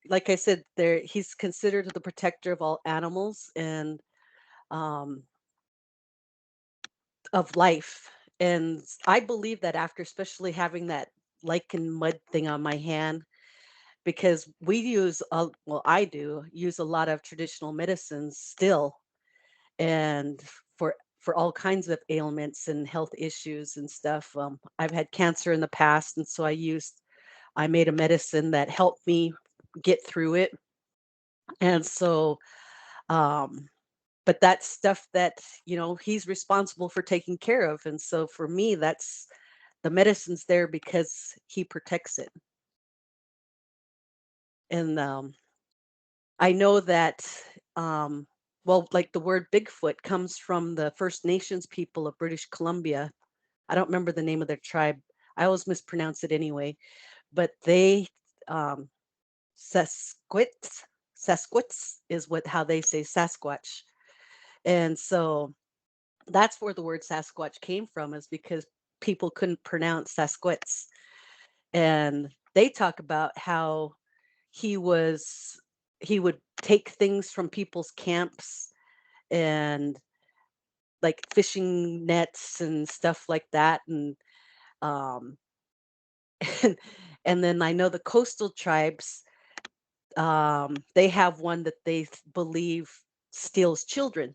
Speaker 4: like I said, they're he's considered the protector of all animals and um, of life. And I believe that after especially having that lichen mud thing on my hand, because we use well, I do use a lot of traditional medicines still, and for all kinds of ailments and health issues and stuff. I've had cancer in the past, and so I made a medicine that helped me get through it. And so, um, but that's stuff that, he's responsible for taking care of. And so for me, that's the medicine's there because he protects it. And I know that, um, well, like the word Bigfoot comes from the First Nations people of British Columbia. I don't remember the name of their tribe. I always mispronounce it anyway. But they, um, Sasquatch, Sasquatch is how they say Sasquatch. And so that's where the word Sasquatch came from, is because people couldn't pronounce Sasquatch. And they talk about how he was he would take things from people's camps and like fishing nets and stuff like that. And um and, and then I know the coastal tribes, they have one that they believe steals children.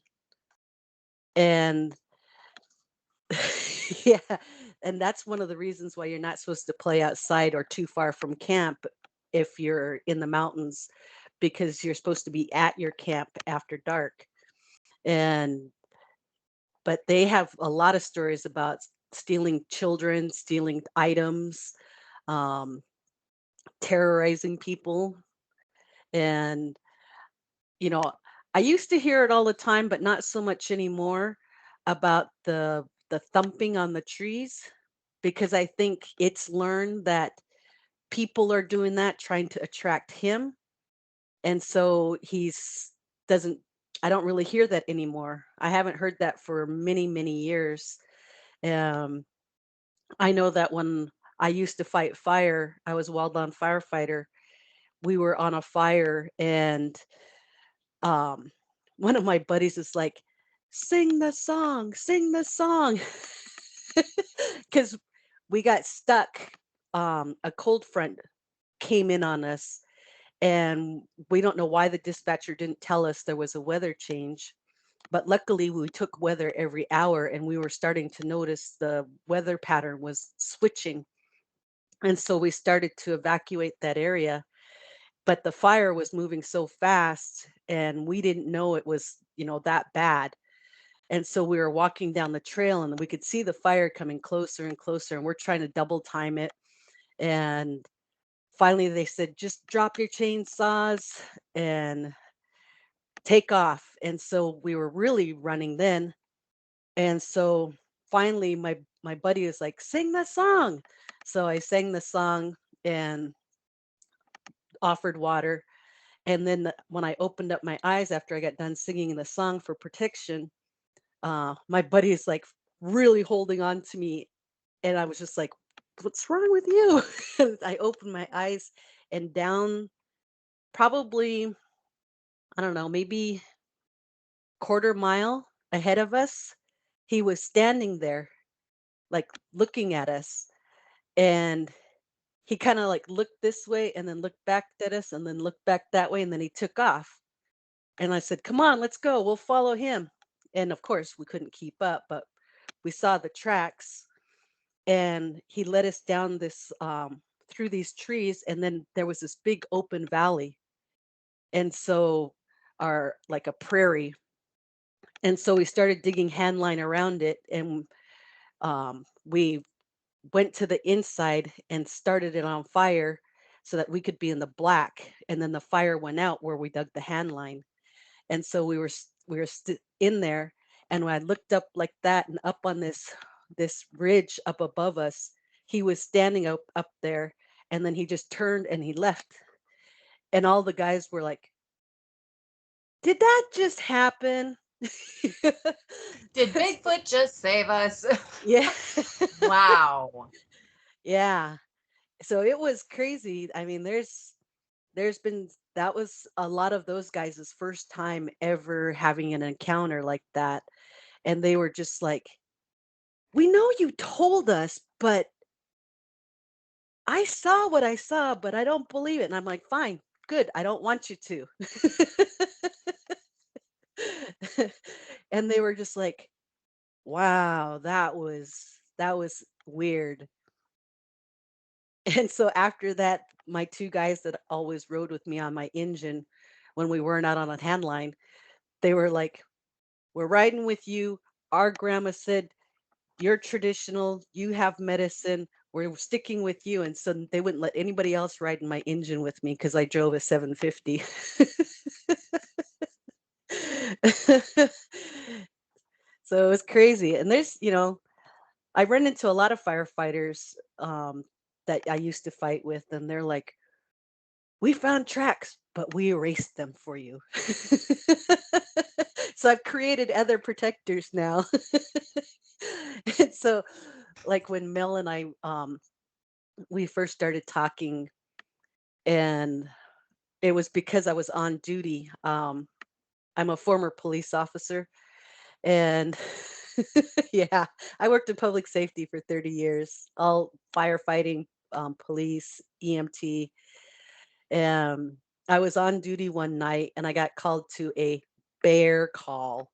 Speaker 4: And yeah, and that's one of the reasons why you're not supposed to play outside or too far from camp if you're in the mountains, because you're supposed to be at your camp after dark. And but they have a lot of stories about stealing children, stealing items, um, terrorizing people. And you know, I used to hear it all the time, but not so much anymore, about the thumping on the trees, because I think it's learned that people are doing that trying to attract him. And so he's doesn't I don't really hear that anymore. I haven't heard that for many, many years. Um, I know that when I used to fight fire, I was a wildland firefighter. We were on a fire, and um, one of my buddies is like, sing the song," because we got stuck. A cold front came in on us, and we don't know why the dispatcher didn't tell us there was a weather change. But luckily, we took weather every hour, and we were starting to notice the weather pattern was switching. And so we started to evacuate that area. But the fire was moving so fast, and we didn't know it was, that bad. And so we were walking down the trail, and we could see the fire coming closer and closer, and we're trying to double time it. And finally, they said, just drop your chainsaws and take off. And so we were really running then. And so finally, my buddy was like, sing the song. So I sang the song and offered water. And then when I opened up my eyes after I got done singing the song for protection, my buddy is like really holding on to me. And I was just like, what's wrong with you? And I opened my eyes, and down probably, I don't know, maybe quarter mile ahead of us, he was standing there, like looking at us. And he kind of like looked this way and then looked back at us and then looked back that way. And then he took off. And I said, come on, let's go. We'll follow him. And of course, we couldn't keep up, but we saw the tracks, and he led us down this, through these trees. And then there was this big open valley. And so, our like a prairie. And so we started digging handline around it, and we went to the inside and started it on fire so that we could be in the black. And then the fire went out where we dug the handline. And so we were in there. And when I looked up like that and up on this ridge up above us, he was standing up there, and then he just turned and he left. And all the guys were like, did that just happen?
Speaker 3: Did Bigfoot just save us?
Speaker 4: Yeah.
Speaker 3: Wow.
Speaker 4: Yeah. So it was crazy. I mean, there's been, that was a lot of those guys' first time ever having an encounter like that. And they were just like, we know you told us, but I saw what I saw, but I don't believe it. And I'm like, fine, good. I don't want you to. And they were just like, wow, that was weird. And so after that, my two guys that always rode with me on my engine when we weren't out on a hand line, they were like, we're riding with you. Our grandma said you're traditional, you have medicine, we're sticking with you. And so they wouldn't let anybody else ride in my engine with me because I drove a 750. So it was crazy. And there's, I run into a lot of firefighters that I used to fight with, and they're like, we found tracks, but we erased them for you. So I've created other protectors now. And so, like when Mel and I, we first started talking, and it was because I was on duty. I'm a former police officer, and yeah, I worked in public safety for 30 years, all firefighting, police, EMT. And I was on duty one night and I got called to a bear call.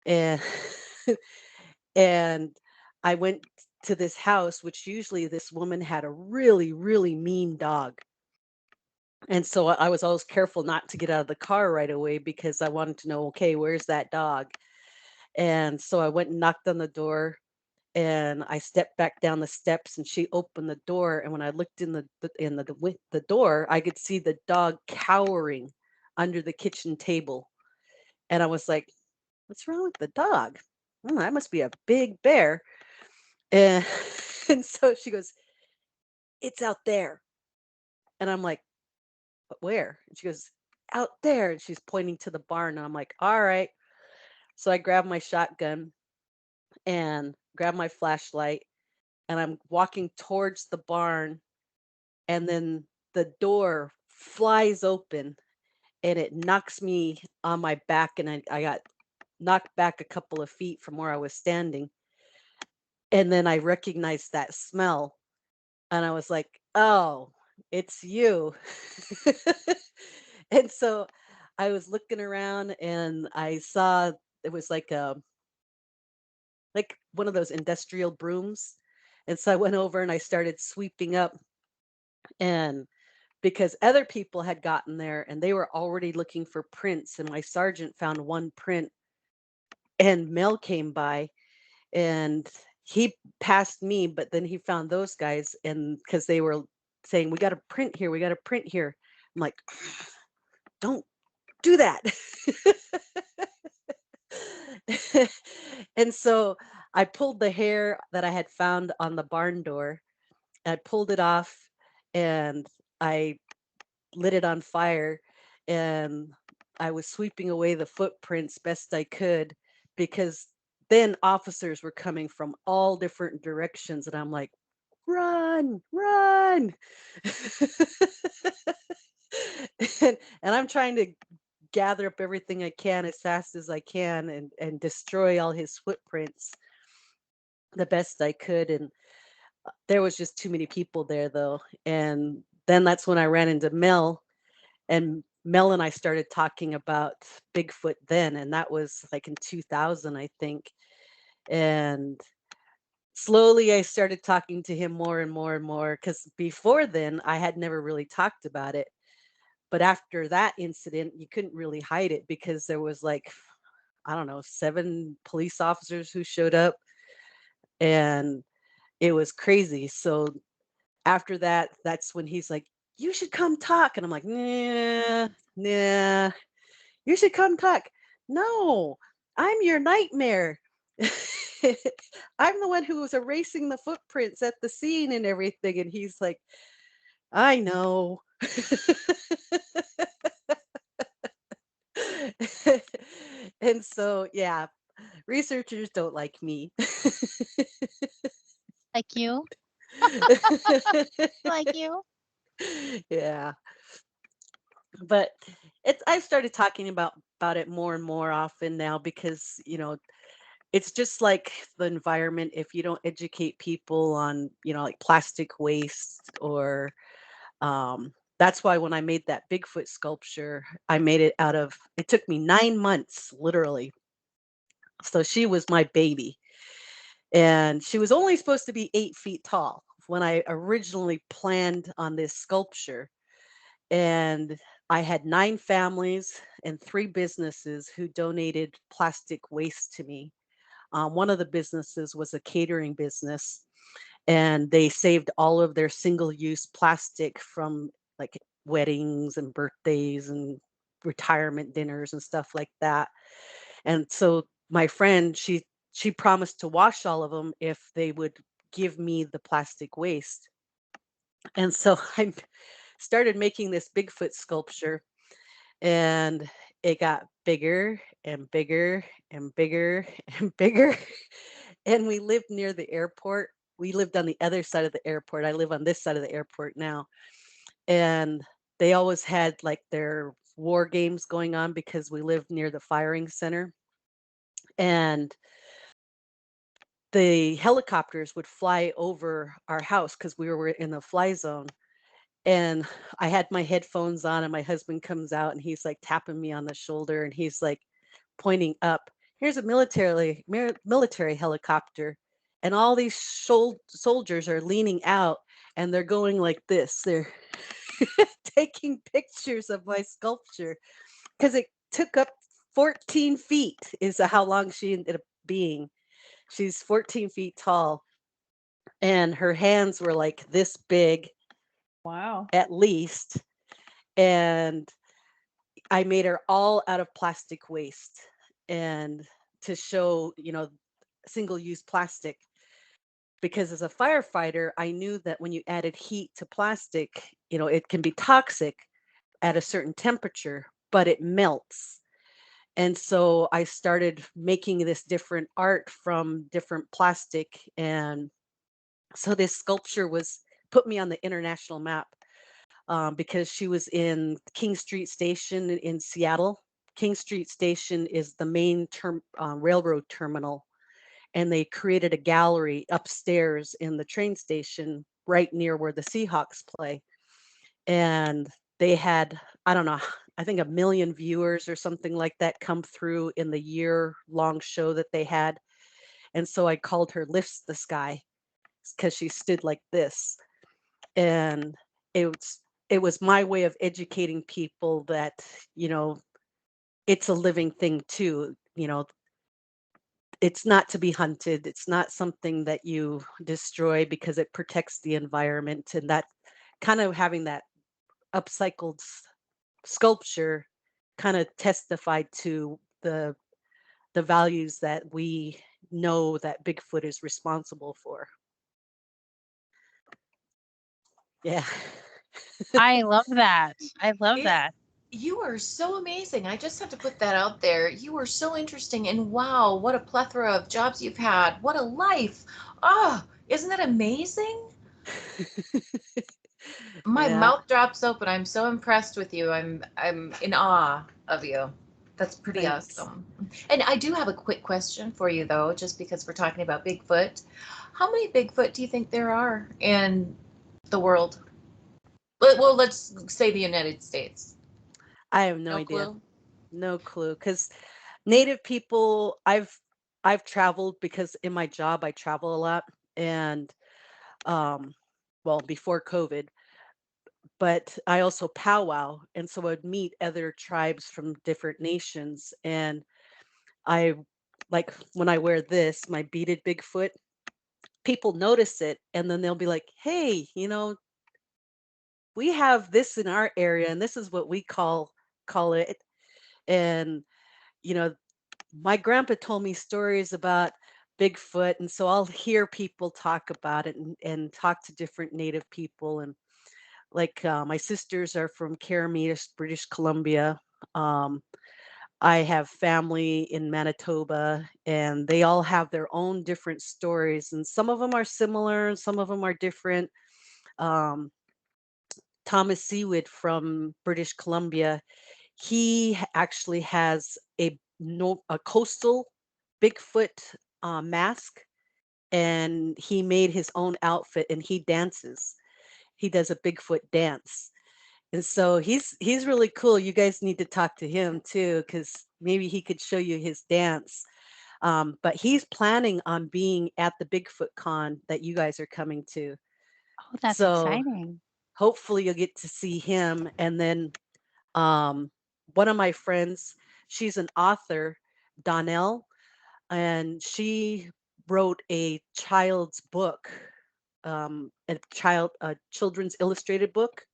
Speaker 4: And and I went to this house, which usually this woman had a really, really mean dog. And so I was always careful not to get out of the car right away because I wanted to know, okay, where's that dog? And so I went and knocked on the door, and I stepped back down the steps, and she opened the door, and when I looked in the door, I could see the dog cowering under the kitchen table. And I was like, what's wrong with the dog? That must be a big bear. And, and so she goes, it's out there. And I'm like, but where? And she goes, out there. And she's pointing to the barn. And I'm like, all right. So I grabbed my shotgun and grabbed my flashlight, and I'm walking towards the barn, and then the door flies open and it knocks me on my back, and I got knocked back a couple of feet from where I was standing. And then I recognized that smell, and I was like, oh, it's you. And so I was looking around, and I saw it was like one of those industrial brooms. And so I went over and I started sweeping up, and because other people had gotten there and they were already looking for prints, and my sergeant found one print, and Mel came by and he passed me, but then he found those guys, and because they were saying, we got a print here, we got a print here. I'm like, don't do that. And so I pulled the hair that I had found on the barn door. I pulled it off, and I lit it on fire, and I was sweeping away the footprints best I could, because then officers were coming from all different directions, and I'm like, run, run. And I'm trying to gather up everything I can as fast as I can, and destroy all his footprints the best I could. And there was just too many people there though. And then that's when I ran into Mel, and Mel and I started talking about Bigfoot then, and that was like in 2000, I think. And slowly I started talking to him more and more and more, because before then I had never really talked about it. But after that incident, you couldn't really hide it because there was like, I don't know, 7 police officers who showed up, and it was crazy. So after that, that's when he's like, you should come talk. And I'm like, nah, nah, you should come talk. No, I'm your nightmare. I'm the one who was erasing the footprints at the scene and everything. And he's like, I know. And so, yeah, researchers don't like me.
Speaker 2: Like you? Like you?
Speaker 4: Yeah. But I've started talking about it more and more often now because, it's just like the environment. If you don't educate people on, like plastic waste or that's why when I made that Bigfoot sculpture, I made it out of, it took me 9 months, literally. So she was my baby. And she was only supposed to be 8 feet tall when I originally planned on this sculpture. And I had 9 families and 3 businesses who donated plastic waste to me. One of the businesses was a catering business, and they saved all of their single-use plastic from like weddings and birthdays and retirement dinners and stuff like that. And so my friend, she promised to wash all of them if they would give me the plastic waste. And so I started making this Bigfoot sculpture, and it got bigger and bigger and bigger and bigger. And we lived near the airport. We lived on the other side of the airport. I live on this side of the airport now. And they always had like their war games going on because we lived near the firing center. And the helicopters would fly over our house because we were in the fly zone. And I had my headphones on, and my husband comes out and he's like tapping me on the shoulder, and he's like pointing up. Here's a military helicopter, and all these soldiers are leaning out, and they're going like this. They're taking pictures of my sculpture because it took up 14 feet is how long she ended up being. She's 14 feet tall, and her hands were like this big
Speaker 5: Wow.
Speaker 4: at least. And I made her all out of plastic waste, and to show, single-use plastic. Because as a firefighter, I knew that when you added heat to plastic, it can be toxic at a certain temperature, but it melts. And so I started making this different art from different plastic. And so this sculpture put me on the international map. Because she was in King Street Station in Seattle. King Street Station is the main railroad terminal, and they created a gallery upstairs in the train station right near where the Seahawks play. And they had, I don't know, I think 1 million viewers or something like that come through in the year-long show that they had. And so I called her Lifts the Sky because she stood like this. And it was my way of educating people that, it's a living thing too. It's not to be hunted. It's not something that you destroy because it protects the environment. And that kind of having that upcycled sculpture kind of testified to the values that we know that Bigfoot is responsible for. Yeah.
Speaker 2: I love that. I love
Speaker 3: It-
Speaker 2: that.
Speaker 3: You are so amazing. I just have to put that out there. You are so interesting, and wow, what a plethora of jobs you've had. What a life. Oh, isn't that amazing? My
Speaker 4: Yeah.
Speaker 3: mouth drops open. I'm so impressed with you. I'm in awe of you. That's pretty
Speaker 4: Thanks.
Speaker 3: awesome. And I do have a quick question for you though, just because we're talking about Bigfoot. How many Bigfoot do you think there are in the world? Well, let's say the United States.
Speaker 4: I have no
Speaker 3: No
Speaker 4: idea.
Speaker 3: clue.
Speaker 4: No clue. Because Native people, I've traveled because in my job I travel a lot, and um, well, before COVID, but I also powwow, and so I'd meet other tribes from different nations, and I like when I wear this, my beaded Bigfoot, people notice it, and then they'll be like, "Hey, we have this in our area, and this is what we call it." And you know, my grandpa told me stories about Bigfoot. And so I'll hear people talk about it and talk to different Native people. And like my sisters are from Carametus, British Columbia. Um, I have family in Manitoba, and they all have their own different stories. And some of them are similar, and some of them are different. Um, Thomas Seawood from British Columbia, he actually has a coastal Bigfoot mask, and he made his own outfit, and he dances. He does a Bigfoot dance, and so he's really cool. You guys need to talk to him too, because maybe he could show you his dance. But he's planning on being at the Bigfoot con that you guys are coming to.
Speaker 2: Oh, that's
Speaker 4: So
Speaker 2: exciting.
Speaker 4: hopefully you'll get to see him. And then one of my friends, she's an author, Donnell, and she wrote a child's book, a children's illustrated book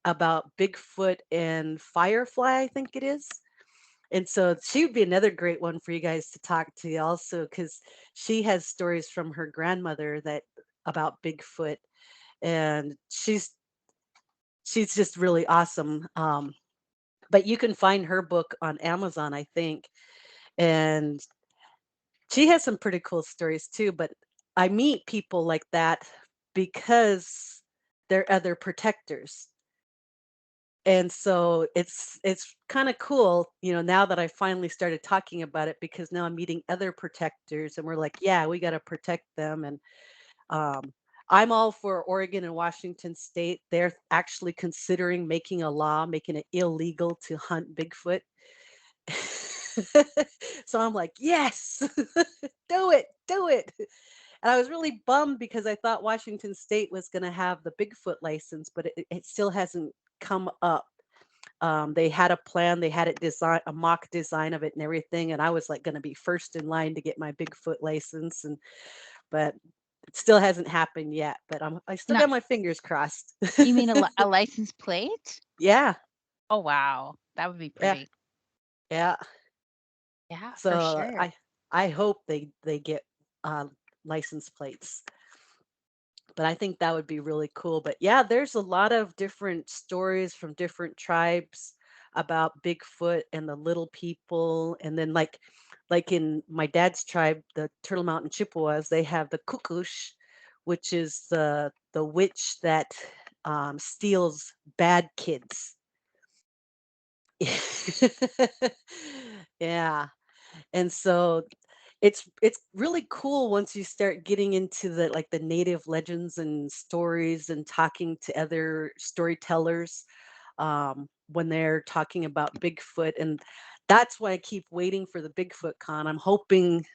Speaker 4: about Bigfoot and Firefly, I think it is. And so she would be another great one for you guys to talk to also, because she has stories from her grandmother that about Bigfoot, and she's just really awesome. But you can find her book on Amazon, I think, and she has some pretty cool stories too. But I meet people like that because they're other protectors. And so it's kind of cool, now that I finally started talking about it, because now I'm meeting other protectors, and we're like, yeah, we got to protect them. And um, I'm all for Oregon and Washington State. They're actually considering making a law, making it illegal to hunt Bigfoot. So I'm like, yes, do it, do it. And I was really bummed because I thought Washington State was going to have the Bigfoot license, but it still hasn't come up. They had a plan, they had it design, a mock design of it and everything, and I was like going to be first in line to get my Bigfoot license, but it still hasn't happened yet. But I still
Speaker 2: No,
Speaker 4: got my fingers crossed.
Speaker 2: you mean a license plate?
Speaker 4: Yeah,
Speaker 2: Oh, wow. That would be
Speaker 4: yeah,
Speaker 2: pretty.
Speaker 4: yeah.
Speaker 2: Yeah, for
Speaker 4: So
Speaker 2: sure.
Speaker 4: I hope they get license plates. But I think that would be really cool. But yeah, there's a lot of different stories from different tribes about Bigfoot and the little people. And then like in my dad's tribe, the Turtle Mountain Chippewas, they have the Kukush, which is the witch that steals bad kids. Yeah. And so it's really cool once you start getting into the native legends and stories and talking to other storytellers when they're talking about Bigfoot. And that's why I keep waiting for the Bigfoot con. I'm hoping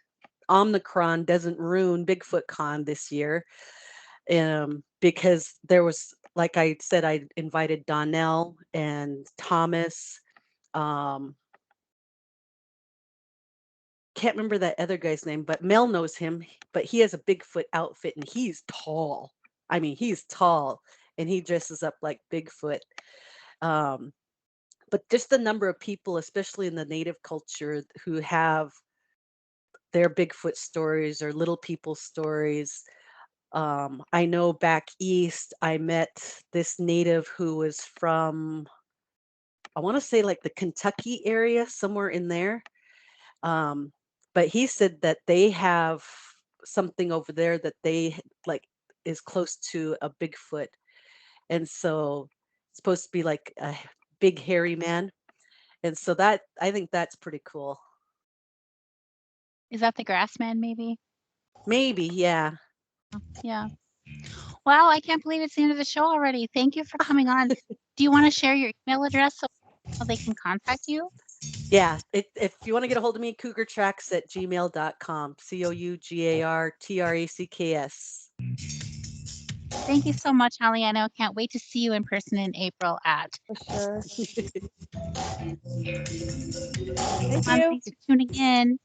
Speaker 4: Omicron doesn't ruin Bigfoot con this year, because there was, like I said, I invited Donnell and Thomas. um, can't remember that other guy's name, but Mel knows him. But he has a Bigfoot outfit, and he's tall. I mean, he's tall, and he dresses up like Bigfoot. Um, but just the number of people, especially in the native culture, who have their Bigfoot stories or little people stories. I know back east, I met this native who was from, I want to say like the Kentucky area, somewhere in there. Um, but he said that they have something over there that they like is close to a Bigfoot. And so it's supposed to be like a big hairy man. And so that, I think that's pretty cool.
Speaker 2: Is that the grass man, maybe?
Speaker 4: Maybe, yeah.
Speaker 2: Yeah. Well, I can't believe it's the end of the show already. Thank you for coming on. Do you want to share your email address so they can contact you?
Speaker 4: Yeah. If you want to get a hold of me, CougarTracks@gmail.com. CougarTracks.
Speaker 2: Thank you so much, HollyAnna. Can't wait to see you in person in April at.
Speaker 5: For sure.
Speaker 4: Thank
Speaker 2: Come on,
Speaker 4: you.
Speaker 2: thanks for tuning in.